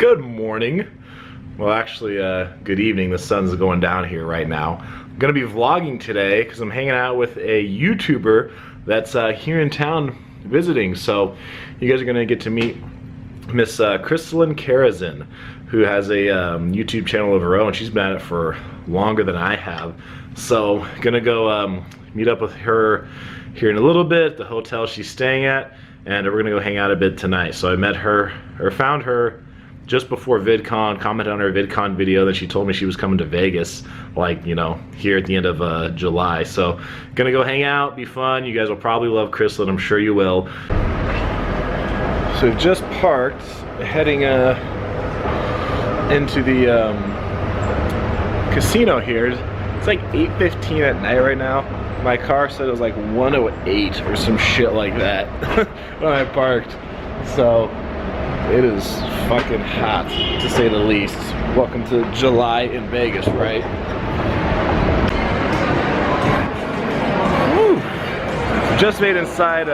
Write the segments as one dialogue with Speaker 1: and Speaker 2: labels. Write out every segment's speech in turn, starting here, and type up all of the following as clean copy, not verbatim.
Speaker 1: Good morning. Well, actually, good evening. The sun's going down here right now. I'm gonna be vlogging today because I'm hanging out with a YouTuber that's here in town visiting. So you guys are gonna get to meet Miss Christelyn Karazin, who has a YouTube channel of her own. She's been at it for longer than I have. So gonna go meet up with her here in a little bit at the hotel she's staying at, and we're gonna go hang out a bit tonight. So I met her, or found her, just before VidCon, commented on her VidCon video that she told me she was coming to Vegas, like, you know, here at the end of July. So gonna go hang out, be fun. You guys will probably love Christelyn, I'm sure you will. So we've just parked, heading into the casino here. It's like 8:15 at night right now. My car said it was like 1:08 or some shit like that when I parked. So it is fucking hot, to say the least. Welcome to July in Vegas, right? Woo. Just made inside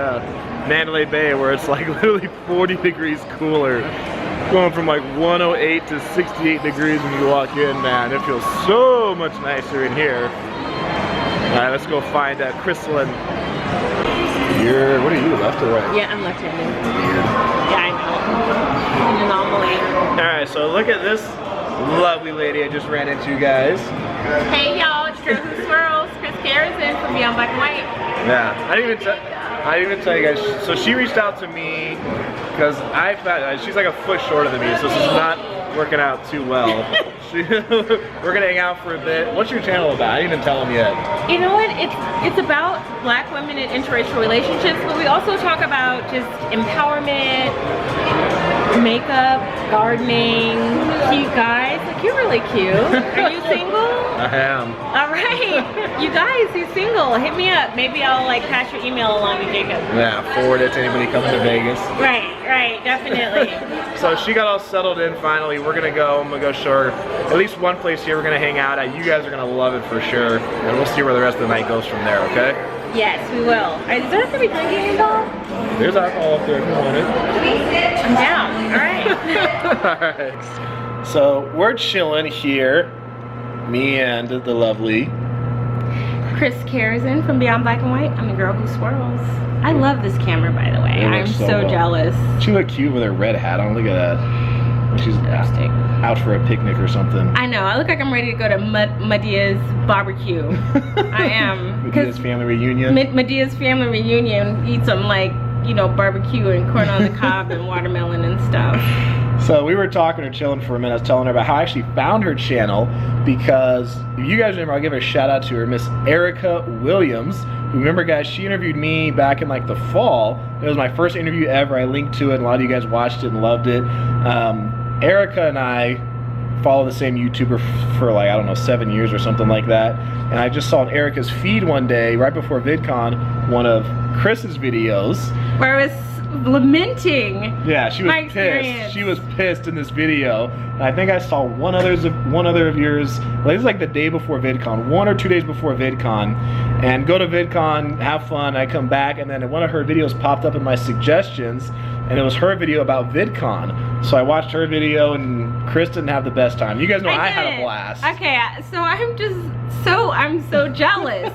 Speaker 1: Mandalay Bay, where it's like literally 40 degrees cooler. Going from like 108 to 68 degrees when you walk in, man. It feels so much nicer in here. All right, let's go find Christelyn. What are you, left or right?
Speaker 2: Yeah, I'm left-handed. Yeah, I know. An anomaly.
Speaker 1: Alright, so look at this lovely lady I just ran into, guys.
Speaker 2: Hey y'all, it's True Swirls, Chris Karazin from Beyond Black and White.
Speaker 1: Yeah, I didn't even tell you guys. So she reached out to me because I found she's like a foot shorter than me, so this is not working out too well. We're gonna hang out for a bit. What's your channel about? I didn't even tell them yet.
Speaker 2: You know what? It's about black women in interracial relationships, but we also talk about just empowerment, makeup, gardening, cute guys. Like, you're really cute. Are you single?
Speaker 1: I am.
Speaker 2: All right. You guys who's single, hit me up. Maybe I'll like pass your email along to Jacob.
Speaker 1: Yeah, forward it to anybody coming to Vegas.
Speaker 2: Right, definitely.
Speaker 1: So she got all settled in finally. We're gonna go, I'm gonna go show her at least one place here we're gonna hang out at. You guys are gonna love it for sure. And we'll see where the rest of the night goes from there, okay?
Speaker 2: Yes, we will. Is there gonna be drinking involved?
Speaker 1: There's alcohol up there if you want it.
Speaker 2: I'm down. All right.
Speaker 1: Alright. So we're chilling here. Me and the lovely
Speaker 2: Chris Karazin from Beyond Black and White. I'm the girl who swirls. I love this camera, by the way. I'm so jealous.
Speaker 1: She looked cute with her red hat on. Look at that. She's out for a picnic or something.
Speaker 2: I know. I look like I'm ready to go to Medea's barbecue. I am.
Speaker 1: Medea's family reunion.
Speaker 2: Medea's family reunion. Eat some, like, you know, barbecue and corn on the cob and watermelon and stuff.
Speaker 1: So we were talking or chilling for a minute. I was telling her about how I actually found her channel, because if you guys remember, I'll give a shout out to her, Miss Erica Williams. Remember, guys, she interviewed me back in like the fall. It was my first interview ever. I linked to it, and a lot of you guys watched it and loved it. Erica and I follow the same YouTuber for like, I don't know, 7 years or something like that. And I just saw on Erica's feed one day, right before VidCon, one of Chris's videos.
Speaker 2: Where I was lamenting.
Speaker 1: Yeah, she was pissed. She was pissed in this video. And I think I saw one other of yours. Like, this is like the day before VidCon, 1 or 2 days before VidCon. And go to VidCon, have fun. I come back, and then one of her videos popped up in my suggestions, and it was her video about VidCon. So I watched her video, and Chris didn't have the best time. You guys know I had a blast.
Speaker 2: Okay, so I'm so jealous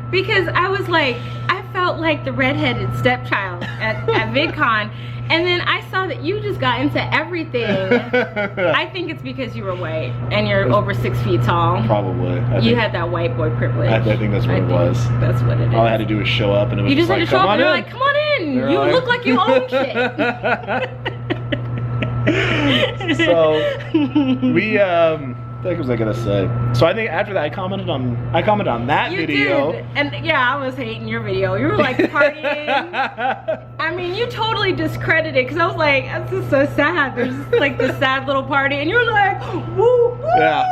Speaker 2: because I was like, I felt like the redheaded stepchild at VidCon, and then I saw that you just got into everything. I think it's because you were white and you're over 6 feet tall.
Speaker 1: Probably.
Speaker 2: You had that white boy privilege.
Speaker 1: I think that's what it was.
Speaker 2: That's what it is.
Speaker 1: All I had to do was show up, and it was
Speaker 2: you just had
Speaker 1: like,
Speaker 2: to show up, and
Speaker 1: they're
Speaker 2: like, come on in. You look like you own shit.
Speaker 1: So we what was I gonna say? So I think after that I commented on that video.
Speaker 2: Did. And yeah, I was hating your video. You were like partying. I mean, you totally discredited, because I was like, this is so sad. There's like this sad little party, and you're like, woo, woo.
Speaker 1: Yeah,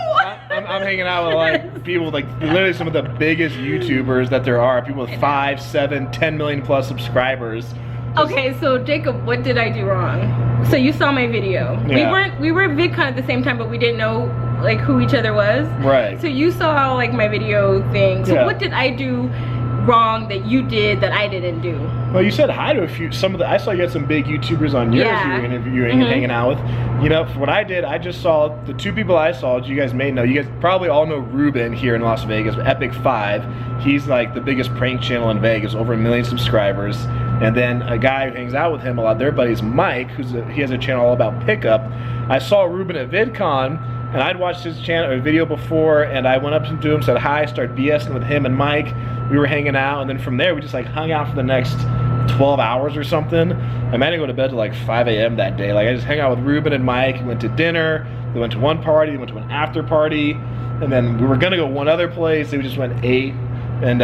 Speaker 1: I'm hanging out with like people like literally some of the biggest YouTubers that there are. People with 5, 7, 10 million plus subscribers.
Speaker 2: Okay, so Jacob, what did I do wrong? So you saw my video.
Speaker 1: Yeah.
Speaker 2: We were at VidCon at the same time, but we didn't know like who each other was.
Speaker 1: Right.
Speaker 2: So you saw like my video thing. So what did I do wrong that you did that I didn't do.
Speaker 1: Well, you said hi to a few. I saw you had some big YouTubers on yours you were interviewing and hanging out with. You know, for what I did, I just saw the two people I saw. You guys may know. You guys probably all know Ruben here in Las Vegas, Epic 5. He's like the biggest prank channel in Vegas, over 1 million subscribers. And then a guy who hangs out with him a lot, their buddy's Mike, he has a channel all about pickup. I saw Ruben at VidCon, and I'd watched his channel or video before, and I went up to him, said hi, started BSing with him and Mike. We were hanging out, and then from there we just like hung out for the next 12 hours or something. I might go to bed till like 5 a.m. that day. Like I just hung out with Ruben and Mike. We went to dinner. We went to one party. We went to an after party, and then we were gonna go one other place. We just went ate, and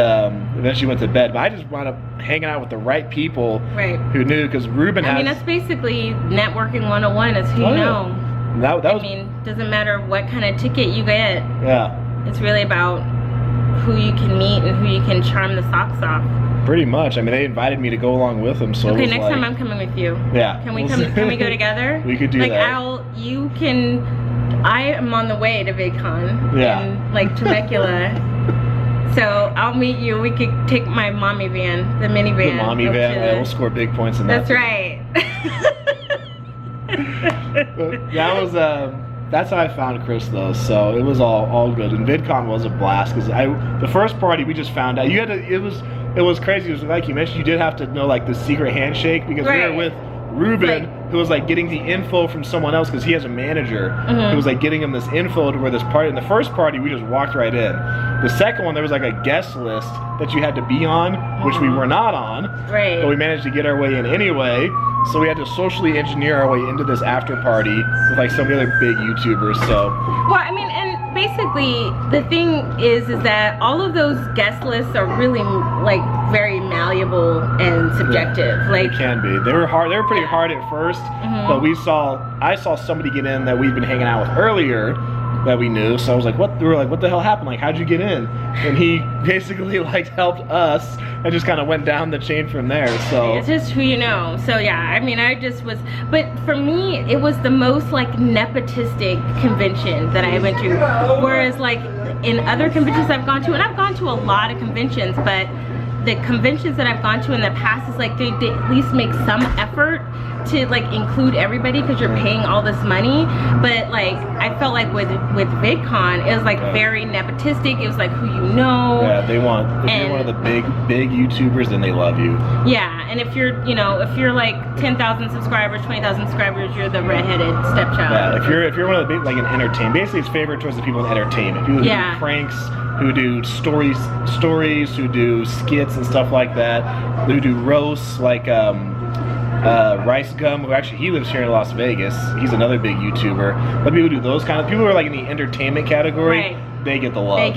Speaker 1: eventually went to bed. But I just wound up hanging out with the right people who knew, because Ruben
Speaker 2: I mean, that's basically networking 101 is who you know.
Speaker 1: That was,
Speaker 2: I mean, doesn't matter what kind of ticket you get.
Speaker 1: Yeah.
Speaker 2: It's really about who you can meet and who you can charm the socks off.
Speaker 1: Pretty much. I mean, they invited me to go along with them, so
Speaker 2: okay,
Speaker 1: it was
Speaker 2: next time I'm coming with you.
Speaker 1: Yeah.
Speaker 2: Can we Can we go together?
Speaker 1: We could do
Speaker 2: like,
Speaker 1: that.
Speaker 2: I am on the way to VidCon in like Temecula. So I'll meet you. We could take my mommy van, the minivan.
Speaker 1: The mommy van. Yeah, we'll score big points in that.
Speaker 2: That's right.
Speaker 1: That was that's how I found Chris though, so it was all good. And VidCon was a blast, because the first party we just found out it was crazy. It was like you mentioned, you did have to know like the secret handshake, because we were with Ruben, who was like getting the info from someone else, because he has a manager who was like getting him this info to where this party. In the first party we just walked right in. The second one there was like a guest list that you had to be on, which we were not on, but we managed to get our way in anyway. So we had to socially engineer our way into this after party with like some of the other big YouTubers. So
Speaker 2: well, I mean, and basically the thing is that all of those guest lists are really like very malleable and subjective. Like
Speaker 1: it can be. They were hard. They were pretty hard at first, but I saw somebody get in that we'd been hanging out with earlier that we knew. So I was like, what? We were like, what the hell happened? Like, how'd you get in? And he basically like helped us and just kind of went down the chain from there. So
Speaker 2: it's just who you know. So yeah, I mean, I just was, but for me, it was the most like nepotistic convention that I went to. Whereas like in other conventions I've gone to, and I've gone to a lot of conventions, but the conventions that I've gone to in the past is like they at least make some effort to like include everybody, because you're paying all this money. But like I felt like with VidCon it was like very nepotistic. It was like who you know.
Speaker 1: Yeah, if you're one of the big YouTubers, then they love you.
Speaker 2: Yeah, and if you're like 10,000 subscribers, 20,000 subscribers, you're the redheaded stepchild.
Speaker 1: Yeah, if you're one of the big, like an entertainment, basically it's favored towards the people in entertainment, people who do pranks, who do stories, who do skits and stuff like that, who do roasts, like Rice Gum, who actually he lives here in Las Vegas. He's another big YouTuber. But people who do those kind of people who are like in the entertainment category, they get the love. They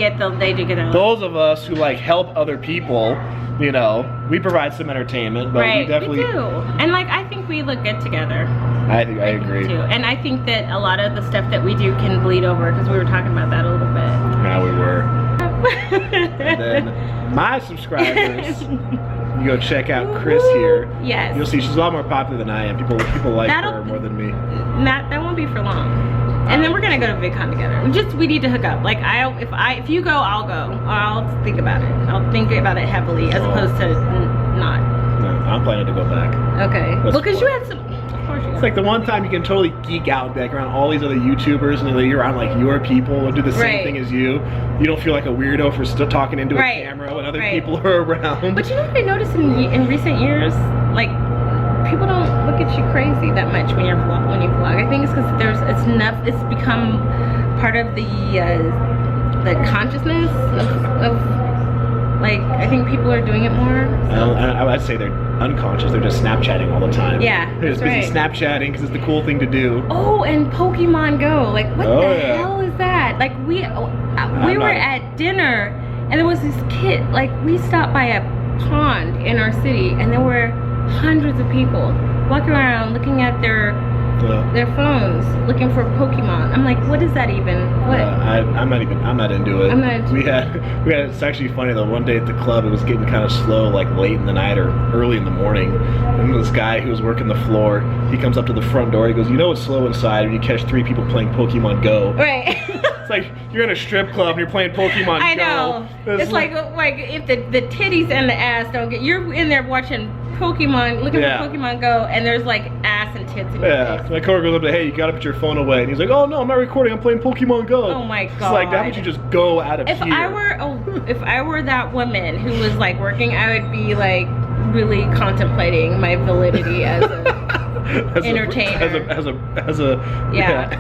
Speaker 1: do get the love. Those of us who like help other people, you know, we provide some entertainment, but we definitely
Speaker 2: do. And like I think we look good together.
Speaker 1: I agree
Speaker 2: too. And I think that a lot of the stuff that we do can bleed over, because we were talking about that a little bit.
Speaker 1: Yeah, we were. And then my subscribers, you go check out Chris here.
Speaker 2: Yes.
Speaker 1: You'll see she's a lot more popular than I am. People like her more than me.
Speaker 2: That won't be for long. And then we're gonna go to VidCon together. We need to hook up. Like if you go, I'll go. Or I'll think about it. I'll think about it heavily as opposed to not.
Speaker 1: No, I'm planning to go back.
Speaker 2: Okay. Well, because you had some.
Speaker 1: It's like the one time you can totally geek out, be like around all these other YouTubers, and you're around like your people who do the same thing as you. You don't feel like a weirdo for still talking into a camera when other people are around.
Speaker 2: But you know what I noticed in recent years? Like people don't look at you crazy that much when you vlog. I think it's because it's become part of the consciousness of like, I think people are doing it more. So.
Speaker 1: I would say they're unconscious. They're just Snapchatting all the time.
Speaker 2: Yeah,
Speaker 1: they're just busy Snapchatting because it's the cool thing to do.
Speaker 2: Oh, and Pokemon Go. Like, what the hell is that? Like, we were at dinner, and there was this kid. Like, we stopped by a pond in our city, and there were hundreds of people walking around looking at their phones, looking for Pokemon. I'm like, what is that even? What?
Speaker 1: I'm not into it.
Speaker 2: I'm not into
Speaker 1: we had. It's actually funny though. One day at the club, it was getting kind of slow, like late in the night or early in the morning. And this guy who was working the floor, he comes up to the front door. He goes, "You know it's slow inside when you catch 3 people playing Pokemon Go."
Speaker 2: Right.
Speaker 1: It's like you're in a strip club and you're playing Pokemon
Speaker 2: I know.
Speaker 1: Go.
Speaker 2: It's like if the titties and the ass don't get, you're in there watching Pokemon, looking for Pokemon Go, and there's like ass and tits in your face.
Speaker 1: My coworker goes up to, hey, you gotta put your phone away, and he's like, oh no, I'm not recording, I'm playing Pokemon Go.
Speaker 2: Oh my god.
Speaker 1: It's like, how would you just go out of here?
Speaker 2: If I were that woman who was like working, I would be like really contemplating my validity as a entertainer.
Speaker 1: As a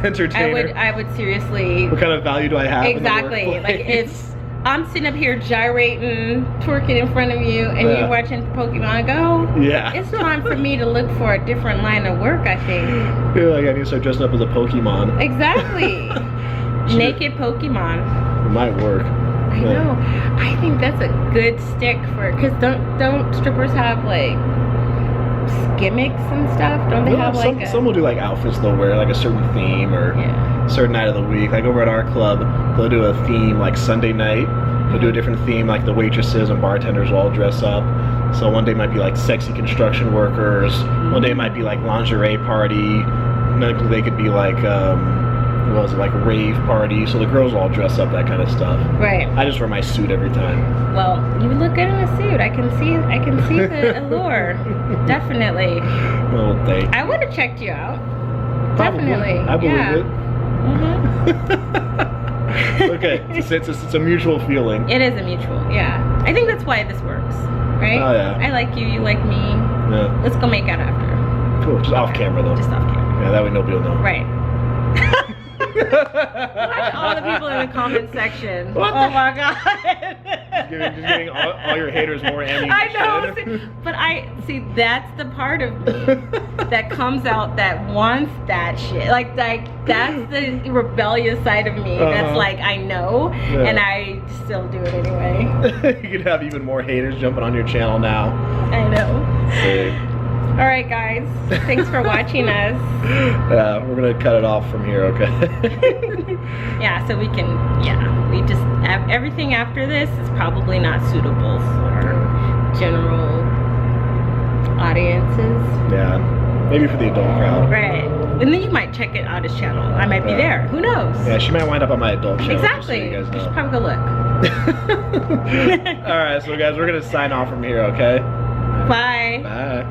Speaker 1: entertainer.
Speaker 2: I would seriously.
Speaker 1: What kind of value do I have?
Speaker 2: Exactly.
Speaker 1: In the
Speaker 2: like if I'm sitting up here gyrating, twerking in front of you, and you're watching Pokemon Go.
Speaker 1: Yeah.
Speaker 2: It's time for me to look for a different line of work, I think.
Speaker 1: You're like, I need to start dressing up as a Pokemon.
Speaker 2: Exactly. Naked Pokemon.
Speaker 1: It might work.
Speaker 2: I know. I think that's a good stick for, because don't strippers have like gimmicks and stuff? Don't they have like
Speaker 1: some will do like outfits they'll wear, like a certain theme or a certain night of the week. Like over at our club, they'll do a theme like Sunday night. They'll do a different theme, like the waitresses and bartenders will all dress up. So one day might be like sexy construction workers. One day might be like lingerie party. Another day could be like what was it, like a rave party. So the girls all dress up, that kind of stuff.
Speaker 2: Right.
Speaker 1: I just wear my suit every time.
Speaker 2: Well, you look good in a suit. I can see the allure. Definitely.
Speaker 1: Well, thanks.
Speaker 2: I would have checked you out.
Speaker 1: Probably.
Speaker 2: Definitely.
Speaker 1: I believe it.
Speaker 2: Mm-hmm.
Speaker 1: Okay, it's a mutual feeling.
Speaker 2: It is a mutual, yeah. I think that's why this works, right?
Speaker 1: Oh yeah.
Speaker 2: I like you like me.
Speaker 1: Yeah.
Speaker 2: Let's go make out after.
Speaker 1: Cool, just off camera though.
Speaker 2: Just off camera.
Speaker 1: Yeah, that way nobody will know.
Speaker 2: Right. Watch all the people in the comment section. Oh my god.
Speaker 1: Just giving all your haters more ammunition.
Speaker 2: I know, but that's the part of me that comes out that wants that shit. Like that's the rebellious side of me. That's like, I know, and I still do it anyway.
Speaker 1: You could have even more haters jumping on your channel now.
Speaker 2: I know.
Speaker 1: Hey.
Speaker 2: All right, guys. Thanks for watching us.
Speaker 1: Yeah, we're gonna cut it off from here, okay?
Speaker 2: Yeah, so we can. Yeah, we just everything after this is probably not suitable for general audiences.
Speaker 1: Yeah, maybe for the adult crowd.
Speaker 2: Right, and then you might check it out his channel. I might be there. Who knows?
Speaker 1: Yeah, she might wind up on my adult channel.
Speaker 2: Exactly.
Speaker 1: Just so you guys know.
Speaker 2: should probably go look.
Speaker 1: All right, so guys, we're gonna sign off from here, okay?
Speaker 2: Bye.
Speaker 1: Bye.